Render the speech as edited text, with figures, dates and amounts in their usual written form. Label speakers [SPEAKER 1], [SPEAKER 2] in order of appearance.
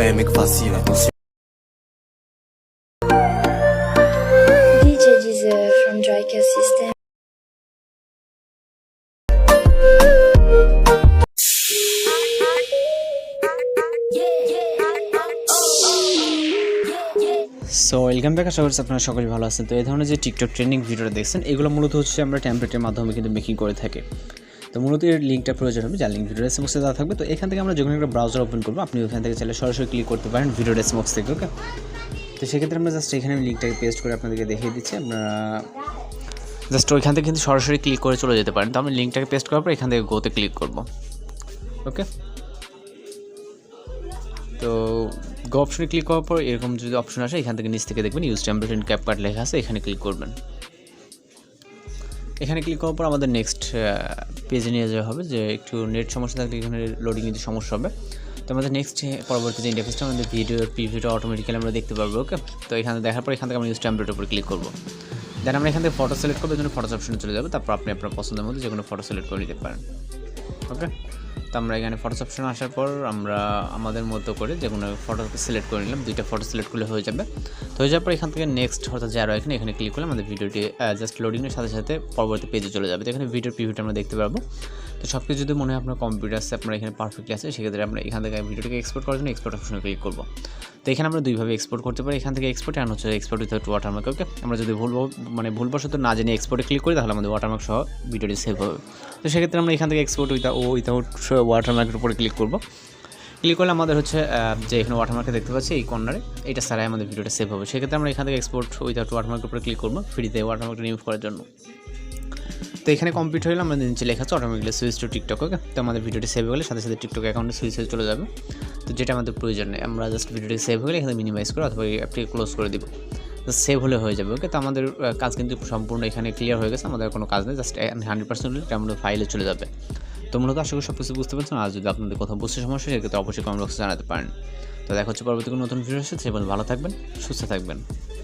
[SPEAKER 1] é meio que vacila. Então se
[SPEAKER 2] DJ Deezer from Joyka System.
[SPEAKER 3] So welcome back, আশা করছি আপনারা সকলে ভালো আছেন। তো এই ধরনের যে টিকটক ট্রেন্ডিং ভিডিওটা দেখছেন, এগুলো মূলত হচ্ছে আমরা টেমপ্লেটের মাধ্যমে কিন্তু মেকিং করে থাকি। তো মূলত এর লিঙ্কটা প্রয়োজন হবে, যার লিঙ্ক ভিডিও ডেসক্রিপশনে দেওয়া থাকবে। তো এখান থেকে আমরা যখন একটা ব্রাউজার ওপেন করবো, আপনি ওখান থেকে চাইলে সরাসরি ক্লিক করতে পারেন ভিডিও ডেসক্রিপশন থেকে। ওকে, তো সেক্ষেত্রে আমরা জাস্ট এখানে লিঙ্কটাকে পেস্ট করে আপনাদেরকে দেখিয়ে দিচ্ছি। আপনারা জাস্ট ওইখান থেকে কিন্তু সরাসরি ক্লিক করে চলে যেতে পারেন। তো আমি লিঙ্কটাকে পেস্ট করার পর এখান থেকে গোতে ক্লিক করব। ওকে, তো গো অপশনে ক্লিক করার পর এরকম যদি অপশন আসে, এখান থেকে নিচ থেকে দেখবেন ইউজ টেমপ্লেট ইন CapCut লেখা আছে, এখানে ক্লিক করবেন। এখানে ক্লিক করার পর আমাদের নেক্সট পেজে নিয়ে যাওয়া হবে, যে একটু নেট সমস্যা থাকলে এখানে লোডিং নিতে সমস্যা হবে। তো আমাদের নেক্সট পরবর্তী যে ইন্টারফেসটা আমাদের ভিডিওর প্রিভিউটা অটোমেটিক্যালি আমরা দেখতে পারবো। ওকে, তো এখানে দেখার পর এখান থেকে আমরা ইউজ টেমপ্লেটের উপর ক্লিক করবো। দেন আমরা এখান থেকে ফটো সিলেক্ট করবো, জন্য ফটো অপশনে চলে যাবো। তারপর আপনি আপনার পছন্দের মধ্যে যে কোনো ফটো সিলেক্ট করে নিতে পারেন। ওকে, তো আমরা এখানে ফটো অপশন আসার পর আমরা আমাদের মতো করে যে কোনো ফটো সিলেক্ট করে নিলাম। দুইটা ফটো সিলেক্ট করলে হয়ে যাবে। তো হয়ে যাওয়ার পর এখান থেকে নেক্সট অর্থাৎ যে আরও এখানে ক্লিক করলে আমাদের ভিডিওটি জাস্ট লোডিংয়ের সাথে সাথে পরবর্তী পেজে চলে যাবে। তো এখানে ভিডিওর প্রিভিউটা আমরা দেখতে পারবো। তো সব কিছু যদি মনে হয় আপনার কম্পিউটার আছে, আপনার এখানে পারফেক্টলি আছে, সেক্ষেত্রে আমরা এখান থেকে ভিডিওটিকে এক্সপোর্ট করার জন্য এক্সপোর্ট অপশনে ক্লিক করবো। তো এখানে আমরা দুইভাবে এক্সপোর্ট করতে পারি, এখান থেকে এক্সপোর্ট আর হচ্ছে এক্সপোর্ট উইথআউট ওয়াটারমার্ক। ওকে, আমরা যদি ভুলবশত না জেনে এক্সপোর্টে ক্লিক করি, তাহলে আমাদের ওয়াটারমার্ক সহ ভিডিওটি সেভ হবে। তো সেক্ষেত্রে আমরা এখান থেকে এক্সপোর্ট উইথআউট ওয়াটারমার্কের উপরে ক্লিক করবো। ক্লিক করলে আমাদের হচ্ছে যে এখানে ওয়াটারমার্কে দেখতে পাচ্ছি এই কর্নারে, এটা ছাড়াই আমাদের ভিডিওটা সেভ হবে। সেক্ষেত্রে আমরা এখান থেকে এক্সপোর্ট উইথআউট ওয়াটারমার্কের উপরে ক্লিক করবো, ফ্রিতে ওয়াটারমার্কটা রিমুভ করার জন্য। তো এখানে কমপ্লিট হলে আমাদের নিচে লেখা আছে অটোমেটিক্যালি সুইচ টু টিকটক। ওকে, তো আমাদের ভিডিওটি সেভ হলে সাথে সাথে টিকটক অ্যাকাউন্টে সুইচ হয়ে চলে যাবে। তো যেটা আমাদের প্রয়োজন নেই, আমরা জাস্ট ভিডিওটি সেভ হলে এখানে মিনিমাইজ করে অথবা অ্যাপটিকে ক্লোজ করে দিব, তো সেভ হলে হয়ে যাবে। ওকে, তো আমাদের কাজ কিন্তু সম্পূর্ণ এখানে ক্লিয়ার হয়ে গেছে, আমাদের কোনো কাজ নেই, জাস্ট 100% হলে আমাদের ফাইলে চলে যাবে। তো মূলত আশা করি সব কিছু বুঝতে পারছেন। আর যদি আপনাদের কোথাও বুঝতে সমস্যা হয়, সেক্ষেত্রে অবশ্যই কমেন্ট বক্সে জানাতে পারেন। তো দেখা হচ্ছে পরবর্তী কোনো নতুন ভিডিও আসছে, সে ভালো থাকবেন, সুস্থ থাকবেন।